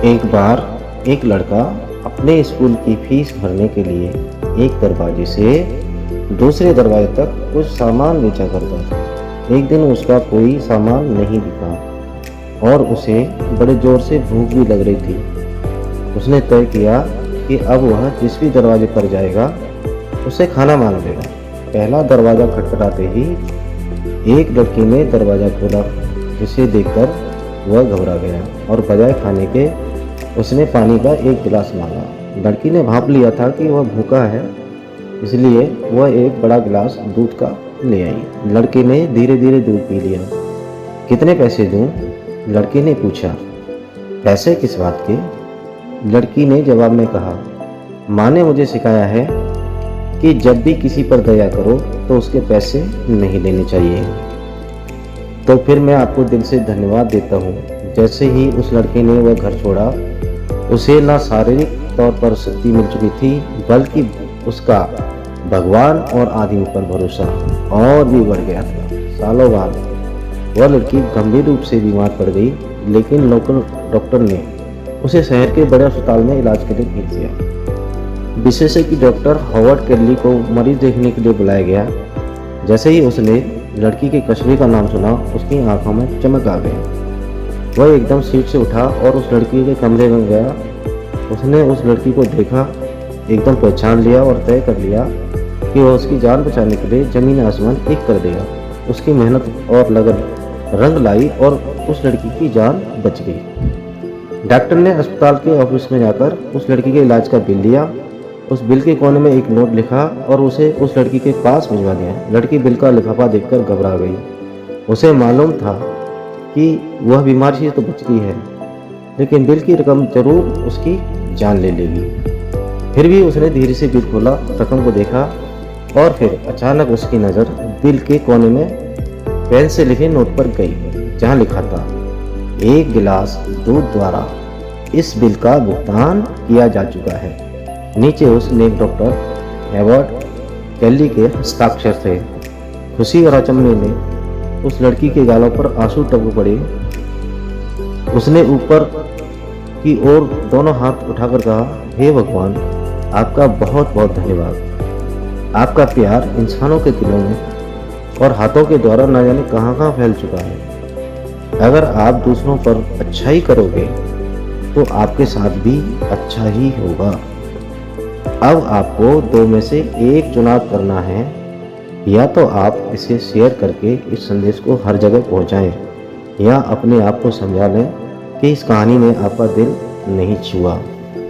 एक बार एक लड़का अपने स्कूल की फीस भरने के लिए एक दरवाजे से दूसरे दरवाजे तक कुछ सामान बेचा करता था। एक दिन उसका कोई सामान नहीं बिका और उसे बड़े जोर से भूख भी लग रही थी। उसने तय किया कि अब वह जिस भी दरवाजे पर जाएगा उसे खाना मांग लेगा। पहला दरवाज़ा खटखटाते ही एक लड़की ने दरवाज़ा खोला, जिसे देखकर वह घबरा गया और बजाय खाने के उसने पानी का एक गिलास मांगा। लड़की ने भांप लिया था कि वह भूखा है, इसलिए वह एक बड़ा गिलास दूध का ले आई। लड़के ने धीरे धीरे दूध पी लिया। कितने पैसे दूं? लड़के ने पूछा। पैसे किस बात के? लड़की ने जवाब में कहा, माँ ने मुझे सिखाया है कि जब भी किसी पर दया करो तो उसके पैसे नहीं लेने चाहिए। तो फिर मैं आपको दिल से धन्यवाद देता हूँ। जैसे ही उस लड़के ने वह घर छोड़ा, उसे न शारीरिक तौर पर शक्ति मिल चुकी थी, बल्कि उसका भगवान और आदमी पर भरोसा और भी बढ़ गया था। सालों बाद वह लड़की गंभीर रूप से बीमार पड़ गई, लेकिन लोकल डॉक्टर ने उसे शहर के बड़े अस्पताल में इलाज के लिए भेज दिया। विशेषज्ञ डॉक्टर हॉवर्ड केली को मरीज देखने के लिए बुलाया गया। जैसे ही उसने लड़की के कशबे का नाम सुना, उसकी आंखों में चमक आ गई। वह एकदम सीट से उठा और उस लड़की के कमरे में गया। उसने उस लड़की को देखा, एकदम पहचान लिया और तय कर लिया कि वह उसकी जान बचाने के लिए जमीन आसमान एक कर देगा। उसकी मेहनत और लगन रंग लाई और उस लड़की की जान बच गई। डॉक्टर ने अस्पताल के ऑफिस में जाकर उस लड़की के इलाज का बिल लिया। उस बिल के कोने में एक नोट लिखा और उसे उस लड़की के पास भिजवा दिया। लड़की बिल का लिफाफा देखकर घबरा गई। उसे मालूम था कि वह बीमारी से तो बच गई है, लेकिन बिल की रकम जरूर उसकी जान ले लेगी। फिर भी उसने धीरे से बिल खोला, रकम को देखा और फिर अचानक उसकी नज़र बिल के कोने में पेन से लिखे नोट पर गई, जहाँ लिखा था, एक गिलास दूध द्वारा इस बिल का भुगतान किया जा चुका है। नीचे उस नेक डॉक्टर हॉवर्ड केली के हस्ताक्षर थे। खुशी और अचंभे में उस लड़की के गालों पर आंसू टपक पड़े। उसने ऊपर की ओर दोनों हाथ उठाकर कहा, हे भगवान, आपका बहुत बहुत धन्यवाद। आपका प्यार इंसानों के दिलों में और हाथों के द्वारा न जाने कहाँ कहाँ फैल चुका है। अगर आप दूसरों पर अच्छाई करोगे तो आपके साथ भी अच्छा ही होगा। अब आपको दो में से एक चुनाव करना है, या तो आप इसे शेयर करके इस संदेश को हर जगह पहुंचाएं, या अपने आप को समझा लें कि इस कहानी ने आपका दिल नहीं छुआ।